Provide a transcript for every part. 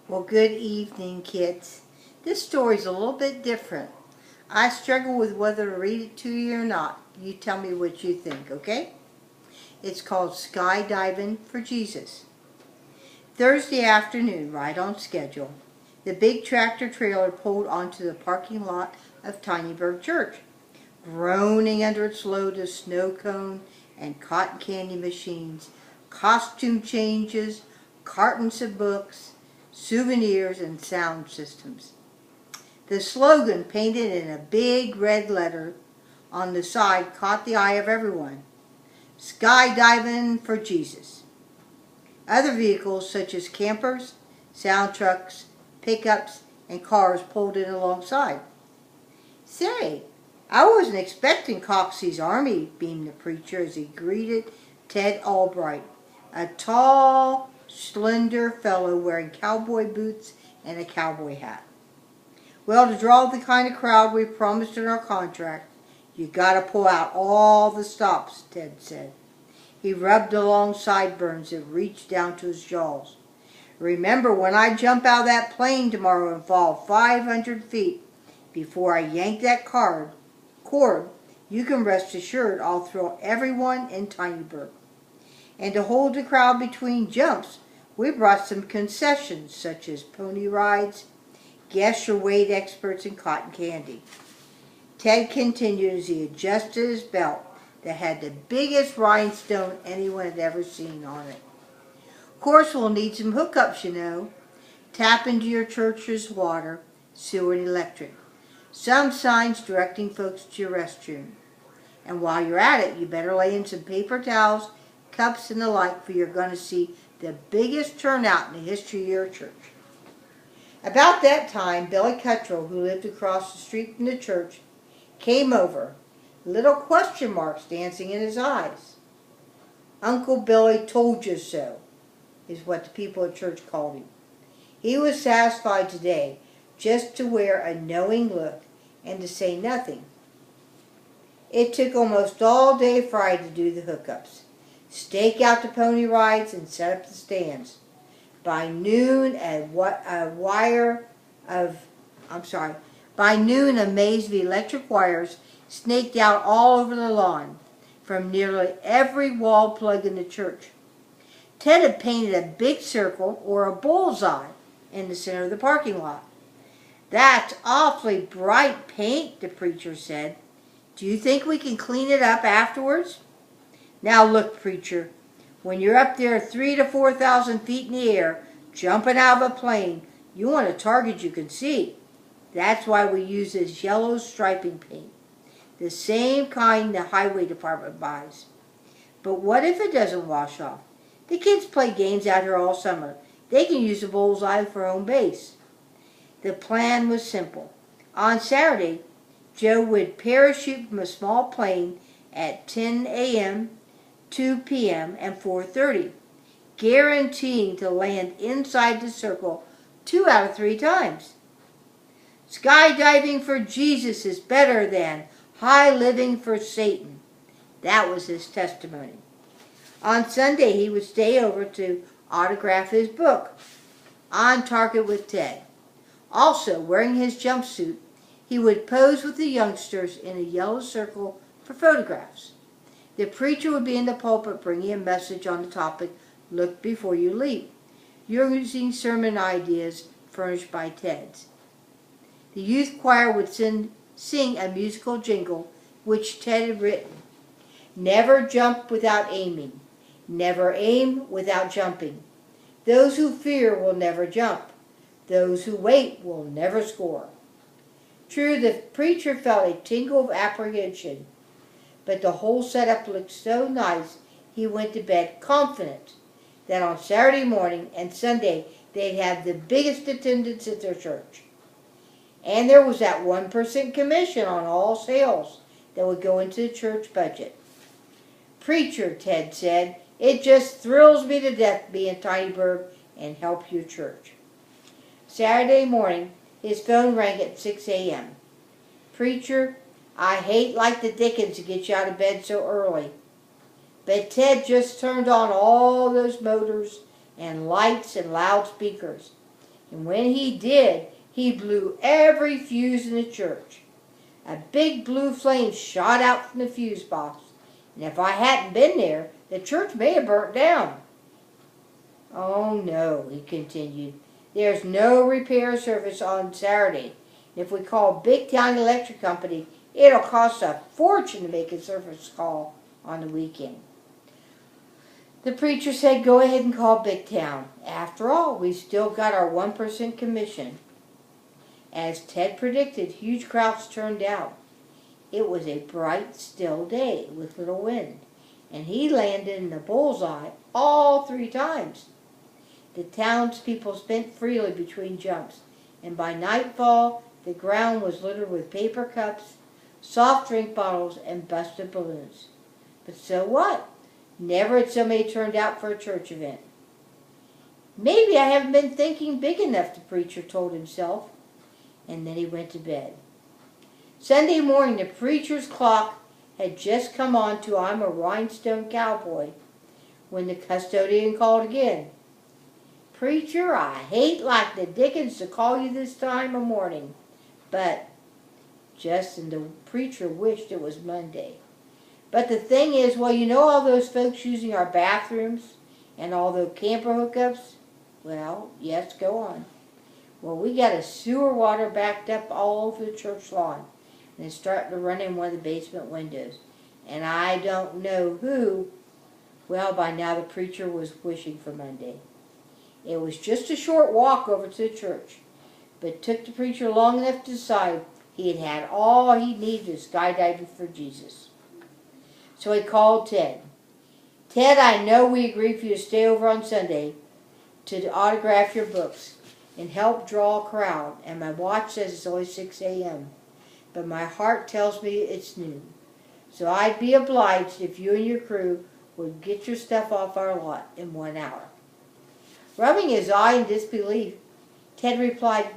Well, good evening, kids. This story's a little bit different. I struggle with whether to read it to you or not. You tell me what you think, okay? It's called Skydiving for Jesus. Thursday afternoon, right on schedule, the big tractor trailer pulled onto the parking lot of Tinyburg Church, groaning under its load of snow cone and cotton candy machines, costume changes, cartons of books, souvenirs, and sound systems. The slogan, painted in a big red letter on the side, caught the eye of everyone. Skydiving for Jesus. Other vehicles such as campers, sound trucks, pickups, and cars pulled in alongside. Say, I wasn't expecting Coxey's Army, beamed the preacher as he greeted Ted Albright, a tall, slender fellow wearing cowboy boots and a cowboy hat. Well, to draw the kind of crowd we promised in our contract, you gotta pull out all the stops, Ted said. He rubbed the long sideburns that reached down to his jaws. Remember, when I jump out of that plane tomorrow and fall 500 feet before I yank that cord, you can rest assured I'll throw everyone in Tinyburg. And to hold the crowd between jumps, we brought some concessions such as pony rides, guess your weight experts, and cotton candy. Ted continued as he adjusted his belt that had the biggest rhinestone anyone had ever seen on it. Of course, we'll need some hookups, you know. Tap into your church's water, sewer, and electric. Some signs directing folks to your restroom. And while you're at it, you better lay in some paper towels, cups, and the like, for you're going to see the biggest turnout in the history of your church. About that time, Billy Cuttrell, who lived across the street from the church, came over, little question marks dancing in his eyes. Uncle Billy told you so, is what the people at church called him. He was satisfied today just to wear a knowing look and to say nothing. It took almost all day Friday to do the hookups, stake out the pony rides, and set up the stands. By noon, a maze of electric wires snaked out all over the lawn from nearly every wall plug in the church. Ted had painted a big circle, or a bullseye, in the center of the parking lot. "That's awfully bright paint," the preacher said. "Do you think we can clean it up afterwards?" "Now look, preacher, when you're up there 3,000 to 4,000 feet in the air, jumping out of a plane, you want a target you can see. That's why we use this yellow striping paint, the same kind the highway department buys. But what if it doesn't wash off? The kids play games out here all summer. They can use the bullseye for home base." The plan was simple. On Saturday, Joe would parachute from a small plane at 10 a.m., 2 p.m., and 4:30, guaranteeing to land inside the circle 2 out of 3 times. "Skydiving for Jesus is better than high living for Satan." That was his testimony. On Sunday, he would stay over to autograph his book, On Target with Ted. Also, wearing his jumpsuit, he would pose with the youngsters in a yellow circle for photographs. The preacher would be in the pulpit bringing a message on the topic, "Look before you leap," using sermon ideas furnished by Ted's. The youth choir would sing a musical jingle which Ted had written. "Never jump without aiming. Never aim without jumping. Those who fear will never jump. Those who wait will never score." True, the preacher felt a tingle of apprehension, but the whole setup looked so nice he went to bed confident that on Saturday morning and Sunday they'd have the biggest attendance at their church. And there was that 1% commission on all sales that would go into the church budget. "Preacher," Ted said, "it just thrills me to death to be in Tinyburg and help your church." Saturday morning, his phone rang at 6 a.m. "Preacher, I hate like the dickens to get you out of bed so early, but Ted just turned on all those motors and lights and loudspeakers. And when he did, he blew every fuse in the church. A big blue flame shot out from the fuse box, and if I hadn't been there, the church may have burnt down. Oh no, he continued. There's no repair service on Saturday. If we call Big Town Electric Company, it'll cost a fortune to make a service call on the weekend. The preacher said, go ahead and call Big Town. After all, we still got our 1% commission. As Ted predicted, huge crowds turned out. It was a bright, still day with little wind, and he landed in the bullseye all 3 times. The townspeople spent freely between jumps, and by nightfall, the ground was littered with paper cups, soft drink bottles, and busted balloons. But so what? Never had so many turned out for a church event. Maybe I haven't been thinking big enough, the preacher told himself, and then he went to bed. Sunday morning, the preacher's clock had just come on to I'm a Rhinestone Cowboy when the custodian called again. Preacher, I hate like the dickens to call you this time of morning, but just and the preacher wished it was Monday. But the thing is, well, you know all those folks using our bathrooms and all those camper hookups? Well, yes, go on. Well, we got a sewer water backed up all over the church lawn, and it's starting to run in one of the basement windows. And I don't know who. Well, by now the preacher was wishing for Monday. It was just a short walk over to the church, but it took the preacher long enough to decide he had had all he needed to skydiving for Jesus. So he called Ted. Ted, I know we agreed for you to stay over on Sunday to autograph your books and help draw a crowd, and my watch says it's only 6 a.m., but my heart tells me it's noon. So I'd be obliged if you and your crew would get your stuff off our lot in 1 hour. Rubbing his eye in disbelief, Ted replied,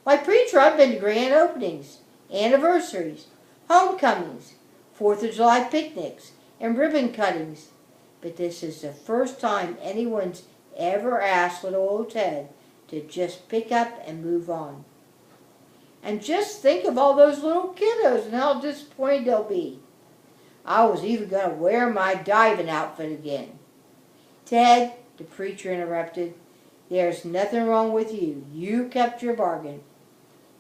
Why, preacher, I've been to grand openings, anniversaries, homecomings, 4th of July picnics, and ribbon cuttings, but this is the first time anyone's ever asked little old Ted to just pick up and move on. And just think of all those little kiddos and how disappointed they'll be. I was even going to wear my diving outfit again. Ted, the preacher interrupted, there's nothing wrong with you. You kept your bargain.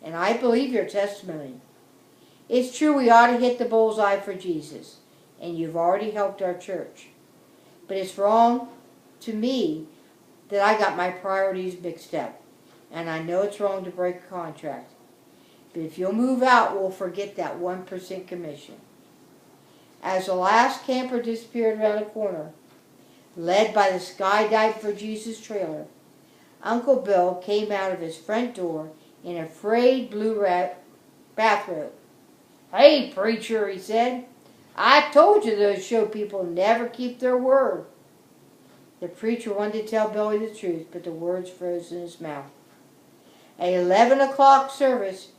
And I believe your testimony. It's true we ought to hit the bullseye for Jesus, and you've already helped our church. But it's wrong to me that I got my priorities mixed up, and I know it's wrong to break a contract. But if you'll move out, we'll forget that 1% commission. As the last camper disappeared around the corner, led by the Skydive for Jesus trailer, Uncle Bill came out of his front door in a frayed blue bathrobe. Hey, preacher, he said, I told you those show people never keep their word. The preacher wanted to tell Billy the truth, but the words froze in his mouth. At 11 o'clock service,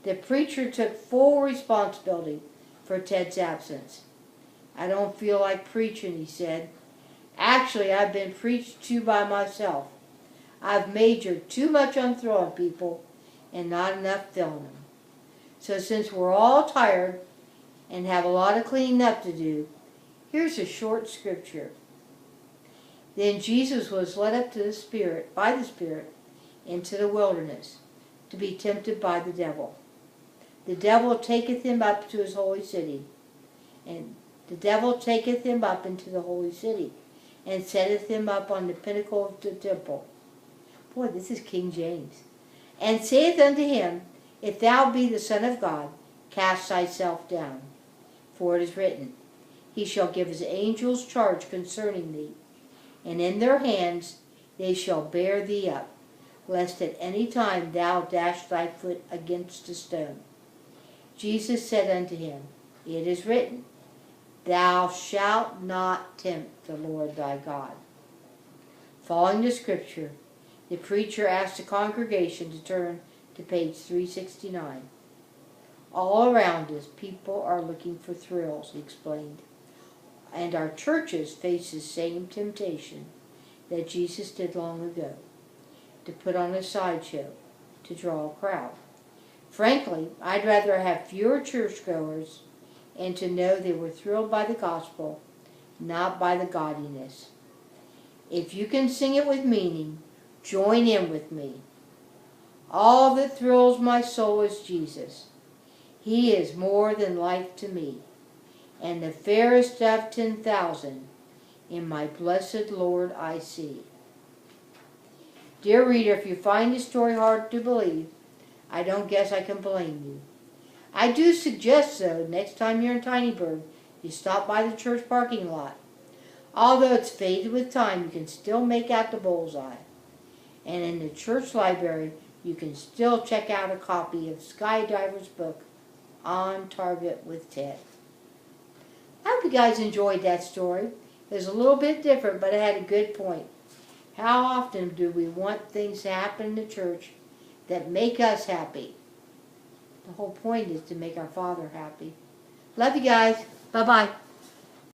the preacher took full responsibility for Ted's absence. I don't feel like preaching, he said. Actually, I've been preached to by myself. I've majored too much on throwing people and not enough filling them. So since we're all tired and have a lot of cleaning up to do, here's a short scripture. Then Jesus was led up to the Spirit, by the Spirit, into the wilderness, to be tempted by the devil. The devil taketh him up to his holy city, and the devil taketh him up into the holy city, and setteth him up on the pinnacle of the temple. Boy, this is King James. And saith unto him, If thou be the Son of God, cast thyself down. For it is written, He shall give his angels charge concerning thee, and in their hands they shall bear thee up, lest at any time thou dash thy foot against a stone. Jesus said unto him, It is written, Thou shalt not tempt the Lord thy God. Following the scripture, the preacher asked the congregation to turn to page 369. All around us, people are looking for thrills, he explained. And our churches face the same temptation that Jesus did long ago. to put on a sideshow to draw a crowd. Frankly, I'd rather have fewer churchgoers and to know they were thrilled by the gospel, not by the gaudiness. If you can sing it with meaning, join in with me. All that thrills my soul is Jesus. He is more than life to me, and the fairest of 10,000 in my blessed Lord I see. Dear reader, if you find this story hard to believe, I don't guess I can blame you. I do suggest, though, next time you're in Tinyburg, you stop by the church parking lot. Although it's faded with time, you can still make out the bullseye. And in the church library, you can still check out a copy of Skydiver's book, On Target with Ted. I hope you guys enjoyed that story. It was a little bit different, but it had a good point. How often do we want things to happen in the church that make us happy? The whole point is to make our Father happy. Love you guys. Bye-bye.